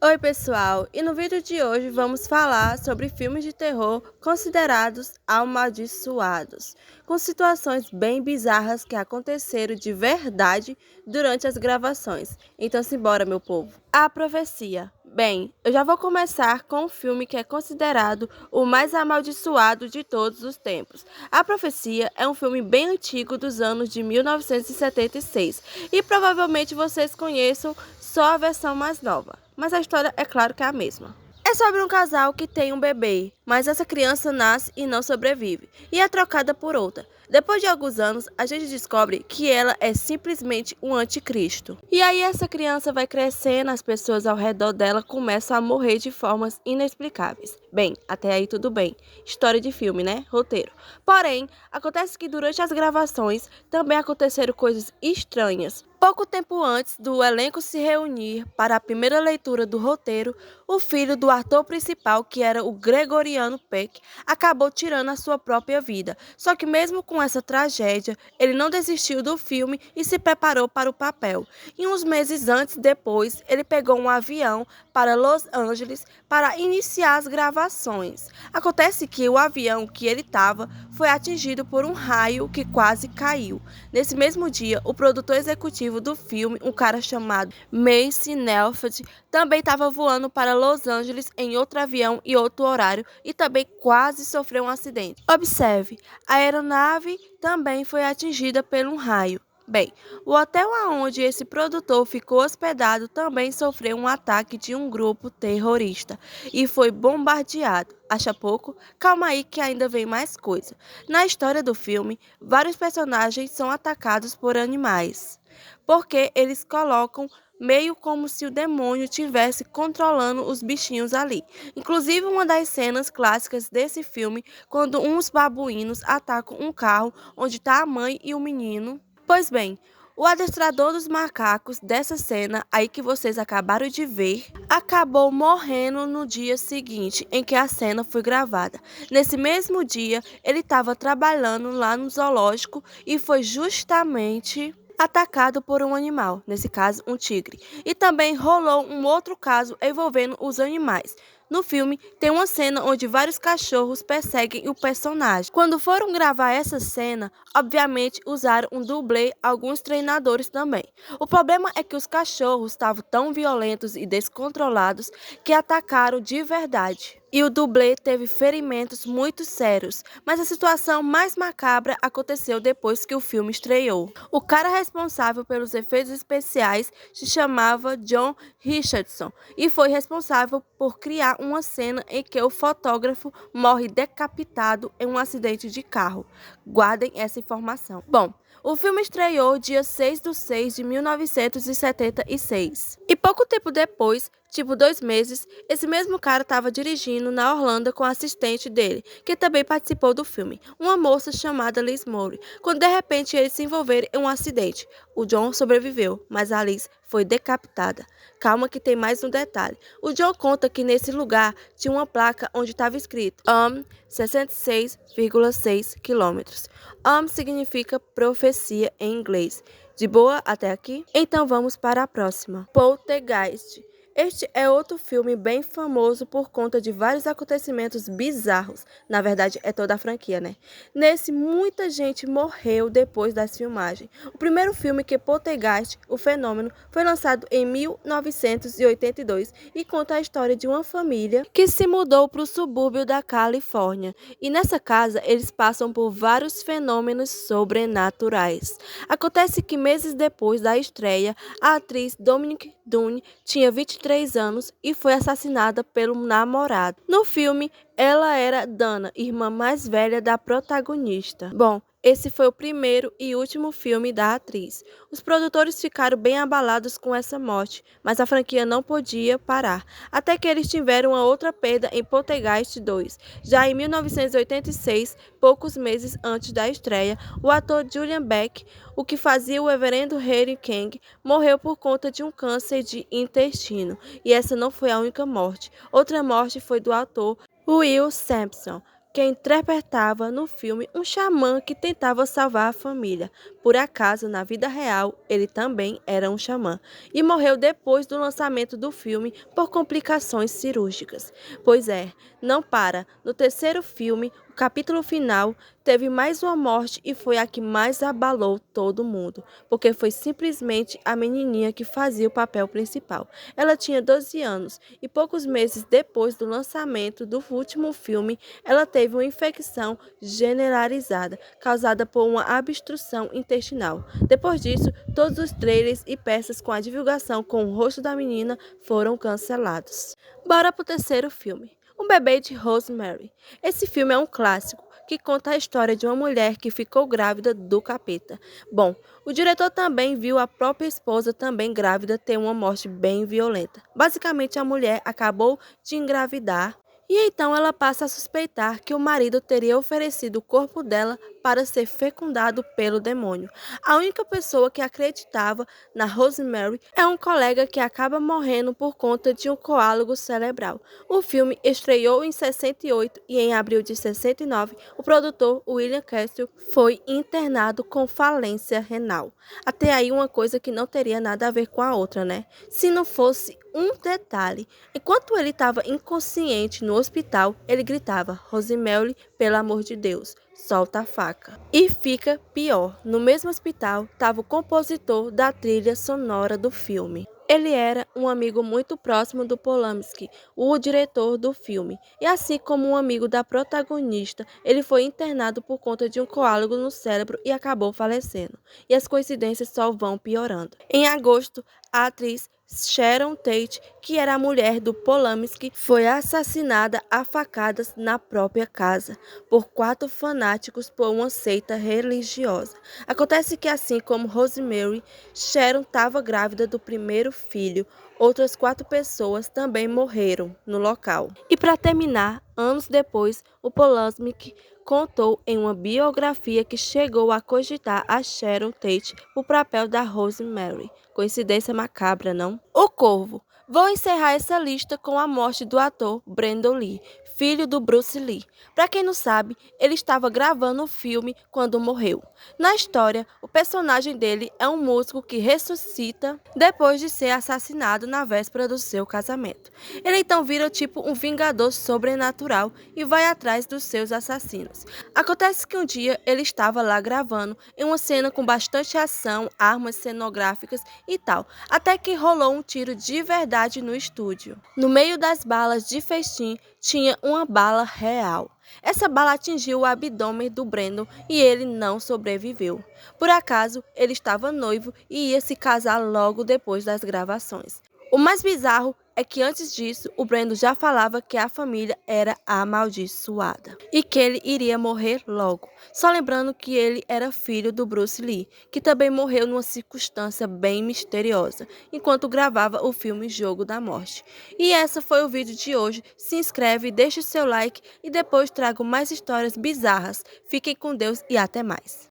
Oi pessoal, e no vídeo de hoje vamos falar sobre filmes de terror considerados amaldiçoados, com situações bem bizarras que aconteceram de verdade durante as gravações. Então simbora, meu povo. A Profecia. Bem, eu já vou começar com um filme que é considerado o mais amaldiçoado de todos os tempos. A Profecia é um filme bem antigo dos anos de 1976 e provavelmente vocês conheçam só a versão mais nova, mas a história é claro que é a mesma. É sobre um casal que tem um bebê, mas essa criança nasce e não sobrevive, e é trocada por outra. Depois de alguns anos, a gente descobre que ela é simplesmente um anticristo. E aí essa criança vai crescendo, as pessoas ao redor dela começam a morrer de formas inexplicáveis. Bem, até aí tudo bem. História de filme, né? Roteiro. Porém, acontece que durante as gravações também aconteceram coisas estranhas. Pouco tempo antes do elenco se reunir para a primeira leitura do roteiro, o filho do ator principal, que era o Gregoriano Peck, acabou tirando a sua própria vida. Só que mesmo com essa tragédia, ele não desistiu do filme e se preparou para o papel. E uns meses depois, ele pegou um avião para Los Angeles para iniciar as gravações. Acontece que o avião que ele estava foi atingido por um raio que quase caiu. Nesse mesmo dia, o produtor executivo do filme, um cara chamado Macy Nelford, também estava voando para Los Angeles em outro avião e outro horário e também quase sofreu um acidente. Observe, a aeronave também foi atingida por um raio. Bem, o hotel onde esse produtor ficou hospedado também sofreu um ataque de um grupo terrorista e foi bombardeado. Acha pouco? Calma aí que ainda vem mais coisa. Na história do filme, vários personagens são atacados por animais, porque eles colocam meio como se o demônio estivesse controlando os bichinhos ali. Inclusive, uma das cenas clássicas desse filme, quando uns babuínos atacam um carro onde está a mãe e o menino. Pois bem, o adestrador dos macacos dessa cena aí que vocês acabaram de ver, acabou morrendo no dia seguinte em que a cena foi gravada. Nesse mesmo dia, ele estava trabalhando lá no zoológico e foi justamente atacado por um animal, nesse caso um tigre. E também rolou um outro caso envolvendo os animais. No filme, tem uma cena onde vários cachorros perseguem o personagem. Quando foram gravar essa cena, obviamente usaram um dublê, alguns treinadores também. O problema é que os cachorros estavam tão violentos e descontrolados que atacaram de verdade. E o dublê teve ferimentos muito sérios, mas a situação mais macabra aconteceu depois que o filme estreou. O cara responsável pelos efeitos especiais se chamava John Richardson e foi responsável por criar uma cena em que o fotógrafo morre decapitado em um acidente de carro. Guardem essa informação. Bom, o filme estreou dia 6/6 de 1976. E pouco tempo depois, tipo 2 meses, esse mesmo cara estava dirigindo na Orlando com a assistente dele, que também participou do filme, uma moça chamada Liz Murray, quando de repente eles se envolveram em um acidente. O John sobreviveu, mas a Liz foi decapitada. Calma que tem mais um detalhe. O John conta que nesse lugar tinha uma placa onde estava escrito 66,6 quilômetros. Significa profecia em inglês. De boa até aqui? Então vamos para a próxima. Poltergeist. Este é outro filme bem famoso por conta de vários acontecimentos bizarros. Na verdade, é toda a franquia, né? Nesse, muita gente morreu depois das filmagens. O primeiro filme que Poltergeist, o fenômeno, foi lançado em 1982 e conta a história de uma família que se mudou para o subúrbio da Califórnia. E nessa casa, eles passam por vários fenômenos sobrenaturais. Acontece que meses depois da estreia, a atriz Dominique Dunne tinha 23 anos e foi assassinada pelo namorado. No filme, ela era Dana, irmã mais velha da protagonista. Bom, esse foi o primeiro e último filme da atriz. Os produtores ficaram bem abalados com essa morte, mas a franquia não podia parar, até que eles tiveram uma outra perda em Poltergeist 2. Já em 1986, poucos meses antes da estreia, o ator Julian Beck, o que fazia o reverendo Harry King, morreu por conta de um câncer de intestino. E essa não foi a única morte. Outra morte foi do ator Will Sampson, que interpretava no filme um xamã que tentava salvar a família. Por acaso, na vida real, ele também era um xamã e morreu depois do lançamento do filme por complicações cirúrgicas. Pois é, não para. No terceiro filme, o capítulo final teve mais uma morte e foi a que mais abalou todo mundo, porque foi simplesmente a menininha que fazia o papel principal. Ela tinha 12 anos e poucos meses depois do lançamento do último filme, ela teve uma infecção generalizada causada por uma obstrução intestinal. Depois disso, todos os trailers e peças com a divulgação com o rosto da menina foram cancelados. Bora pro terceiro filme. Um Bebê de Rosemary. Esse filme é um clássico que conta a história de uma mulher que ficou grávida do capeta. Bom, o diretor também viu a própria esposa também grávida ter uma morte bem violenta. Basicamente, a mulher acabou de engravidar e então ela passa a suspeitar que o marido teria oferecido o corpo dela para ser fecundado pelo demônio. A única pessoa que acreditava na Rosemary é um colega que acaba morrendo por conta de um coágulo cerebral. O filme estreou em 68 e em abril de 69, o produtor William Castle foi internado com falência renal. Até aí uma coisa que não teria nada a ver com a outra, né? Se não fosse um detalhe, enquanto ele estava inconsciente no hospital, ele gritava: Rosemary, pelo amor de Deus, solta a faca. E fica pior, no mesmo hospital estava o compositor da trilha sonora do filme. Ele era um amigo muito próximo do Polanski, o diretor do filme, e assim como um amigo da protagonista, ele foi internado por conta de um coágulo no cérebro e acabou falecendo. E as coincidências só vão piorando. Em agosto, a atriz Sharon Tate, que era a mulher do Polanski, foi assassinada a facadas na própria casa por 4 fanáticos por uma seita religiosa. Acontece que, assim como Rosemary, Sharon estava grávida do primeiro filho. Outras 4 pessoas também morreram no local. E para terminar, anos depois, o Polanski contou em uma biografia que chegou a cogitar a Sharon Tate o papel da Rosemary. Coincidência macabra, não? O Corvo. Vou encerrar essa lista com a morte do ator Brandon Lee, filho do Bruce Lee. Para quem não sabe, ele estava gravando o filme quando morreu. Na história, o personagem dele é um músico que ressuscita depois de ser assassinado na véspera do seu casamento. Ele então vira tipo um vingador sobrenatural e vai atrás dos seus assassinos. Acontece que um dia ele estava lá gravando em uma cena com bastante ação, armas cenográficas e tal, até que rolou um tiro de verdade no estúdio. No meio das balas de festim tinha uma bala real. Essa bala atingiu o abdômen do Brandon e ele não sobreviveu. Por acaso, ele estava noivo e ia se casar logo depois das gravações. O mais bizarro é que antes disso, o Brandon já falava que a família era amaldiçoada e que ele iria morrer logo. Só lembrando que ele era filho do Bruce Lee, que também morreu numa circunstância bem misteriosa, enquanto gravava o filme Jogo da Morte. E essa foi o vídeo de hoje. Se inscreve, deixa o seu like e depois trago mais histórias bizarras. Fiquem com Deus e até mais.